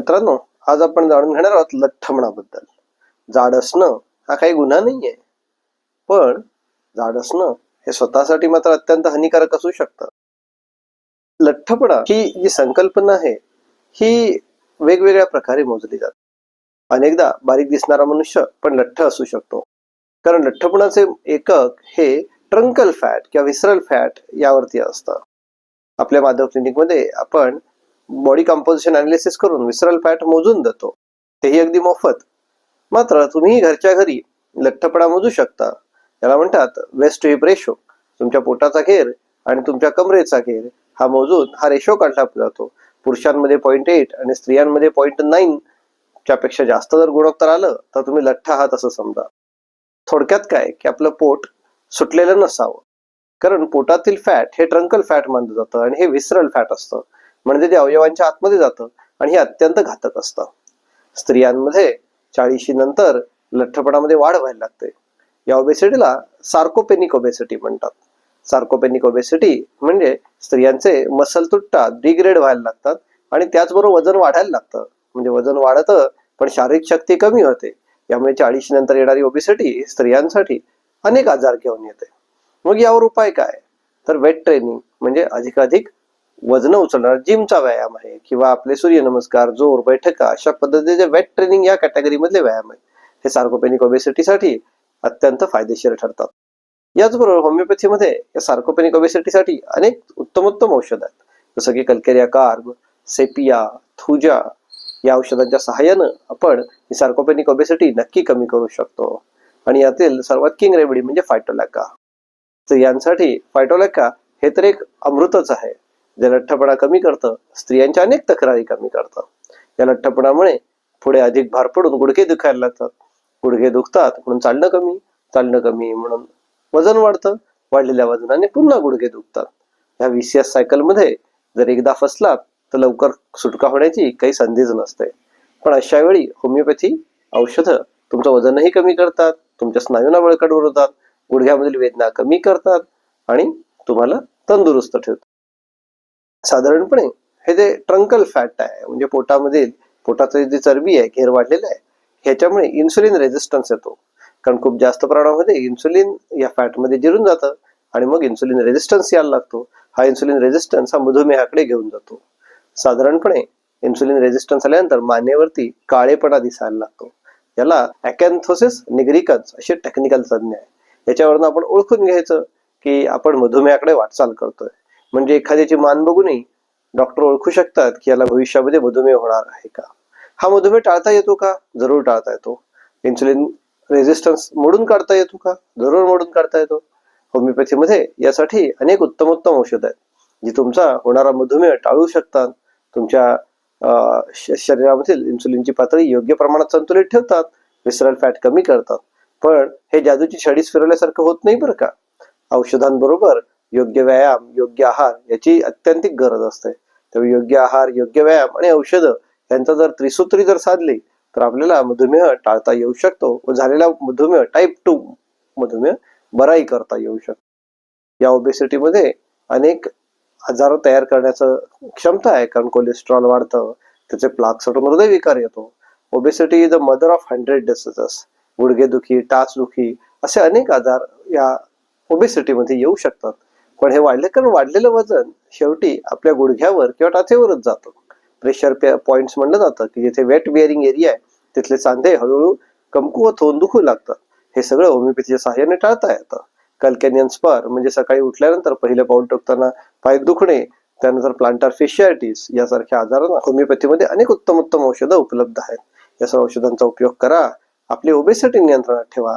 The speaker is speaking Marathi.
मित्रांनो, आज आपण जाणून घेणार आहोत लठ्ठपणाबद्दल. जाड असणं हा काही गुन्हा नाहीये, पण जाड असणं हे स्वतःसाठी मात्र अत्यंत हानिकारक असू शकतं. लठ्ठपणा ही जी संकल्पना आहे ही वेगवेगळ्या प्रकारे मोजली जाते. अनेकदा बारीक दिसणारा मनुष्य पण लठ्ठ असू शकतो, कारण लठ्ठपणाचे एकक हे ट्रंकल फॅट किंवा विसरल फॅट यावरती असतं. आपल्या माधव क्लिनिक मध्ये आपण बॉडी कंपोजिशन अनालिसिस करून विसरल फॅट मोजून देतो, तेही अगदी मोफत. मात्र तुम्ही घरच्या घरी लठ्ठपणा मोजू शकता. याला म्हणतात वेस्ट टू हिप रेशो. तुमच्या पोटाचा घेर आणि तुमच्या कमरेचा घेर हा मोजून हा रेशो काढला जातो. पुरुषांमध्ये 0.8 आणि स्त्रियांमध्ये 0.9 च्या पेक्षा जास्त जर गुणोत्तर आलं तर तुम्ही लठ्ठ आहात असं समजा. थोडक्यात काय की आपलं पोट सुटलेलं नसावं, कारण पोटातील फॅट हे ट्रंकल फॅट मानलं जातं आणि हे विसरल फॅट असतं, म्हणजे ते अवयवांच्या आतमध्ये जातं आणि हे अत्यंत घातक असतं. स्त्रियांमध्ये 40 नंतर लठ्ठपणामध्ये वाढ व्हायला लागते. या ओबेसिटीला सार्कोपेनिक ओबेसिटी म्हणतात. सार्कोपेनिक ओबेसिटी म्हणजे स्त्रियांचे मसल तुटतात, डिग्रेड व्हायला लागतात आणि त्याचबरोबर वजन वाढायला लागतं. म्हणजे वजन वाढतं पण शारीरिक शक्ती कमी होते. यामुळे 40 नंतर येणारी ओबेसिटी स्त्रियांसाठी अनेक आजार घेऊन येते. मग यावर उपाय काय? तर वेट ट्रेनिंग म्हणजे अधिकाधिक वजन उचलणार जिमचा व्यायाम आहे, किंवा आपले सूर्यनमस्कार, जोर, बैठका अशा पद्धतीचे वेट ट्रेनिंग या कॅटेगरी मधले व्यायाम आहे. हे सार्कोपेनिक ओबेसिटीसाठी अत्यंत फायदेशीर ठरतात. याचबरोबर होमिओपॅथीमध्ये या सार्कोपेनिक ओबेसिटीसाठी अनेक उत्तमोत्तम औषध आहेत, जसं की कल्केरिया कार्ब, सेपिया, थुजा या औषधांच्या सहाय्यानं आपण ही सार्कोपेनिक ओबेसिटी नक्की कमी करू शकतो. आणि यातील सर्वात किंग रेमेडी म्हणजे फायटोलॅका. स्त्रियांसाठी फायटोलॅका हे तर एक अमृतच आहे, जे लठ्ठपणा कमी करतं, स्त्रियांच्या अनेक तक्रारी कमी करतं. या लठ्ठपणामुळे पुढे अधिक भार पडून गुडघे दुखायला लागतात. गुडघे दुखतात म्हणून चालणं कमी म्हणून वजन वाढतं, वाढलेल्या वजनाने पुन्हा गुडघे दुखतात. ह्या VCS सायकल मध्ये जर एकदा फसलात तर लवकर सुटका होण्याची काही संधीच नसते. पण अशा वेळी होमिओपॅथी औषधं तुमचं वजनही कमी करतात, तुमच्या स्नायूंना बळकट बनवतात, गुडघ्यामधील वेदना कमी करतात आणि तुम्हाला तंदुरुस्त ठेवतात. साधारणपणे हे जे ट्रंकल फॅट आहे, म्हणजे पोटाची जी चरबी आहे, घेर वाढलेला आहे, ह्याच्यामुळे इन्सुलिन रेझिस्टन्स येतो. कारण खूप जास्त प्रमाणामध्ये इन्सुलिन या फॅटमध्ये जिरून जातं आणि मग इन्सुलिन रेझिस्टन्स यायला लागतो. हा इन्सुलिन रेझिस्टन्स हा मधुमेहाकडे घेऊन जातो. साधारणपणे इन्सुलिन रेझिस्टन्स आल्यानंतर मानेवरती काळेपणा दिसायला लागतो. याला अकॅन्थोसिस निग्रिकन्स अशी टेक्निकल संज्ञा आहे. याच्यावरून आपण ओळखून घ्यायचं की आपण मधुमेहाकडे वाटचाल करतोय. म्हणजे एखाद्याची मान बघूनही डॉक्टर ओळखू शकतात की याला भविष्यामध्ये मधुमेह होणार आहे का. हा मधुमेह टाळता येतो का? जरूर टाळता येतो. इन्सुलिन रेझिस्टन्स मोडून काढता येतो का? जरूर मोडून काढता येतो. होमिओपॅथीमध्ये यासाठी अनेक उत्तमोत्तम औषध आहेत, जी तुमचा होणारा मधुमेह टाळू शकतात. तुमच्या शरीरामधील इन्सुलिनची पातळी योग्य प्रमाणात संतुलित ठेवतात, विसरल फॅट कमी करतात. पण हे जादूची छडीच फिरवल्यासारखं होत नाही बरं का. औषधांबरोबर योग्य व्यायाम, योग्य आहार याची अत्यंतिक गरज असते. त्यामुळे योग्य आहार, योग्य व्यायाम आणि औषधं यांचा जर त्रिसूत्री जर साधली तर आपल्याला मधुमेह टाळता येऊ शकतो व झालेला मधुमेह टाईप 2 मधुमेह बराई करता येऊ शकतो. या ओबेसिटीमध्ये अनेक आजार तयार करण्याचं क्षमता आहे, कारण कोलेस्ट्रॉल वाढतं, त्याचे प्लाक साठून हृदयविकार येतो. Obesity is the mother of 100 diseases. गुडघेदुखी, टाचदुखी असे अनेक आजार या ओबेसिटीमध्ये येऊ शकतात. पण हे वाढलेलं वजन शेवटी आपल्या गुडघ्यावर किंवा टाचेवरच जातं. प्रेशर पॉइंट्स म्हणलं जातं की जिथे वेट बिअरिंग एरिया आहे तिथले सांधे हळूहळू कमकुवत होऊन दुखू लागतात. हे सगळं होमिओपॅथीच्या सहाय्याने टाळता येतं. कॅल्केनियन स्पर म्हणजे सकाळी उठल्यानंतर पहिलं पाऊल टाकताना पाय दुखणे, त्यानंतर प्लांटार फेशियाटिस यासारख्या आजारांना होमिओपॅथीमध्ये अनेक उत्तम औषधं उपलब्ध आहेत. या सर्व औषधांचा उपयोग करा, आपली ओबेसिटी नियंत्रणात ठेवा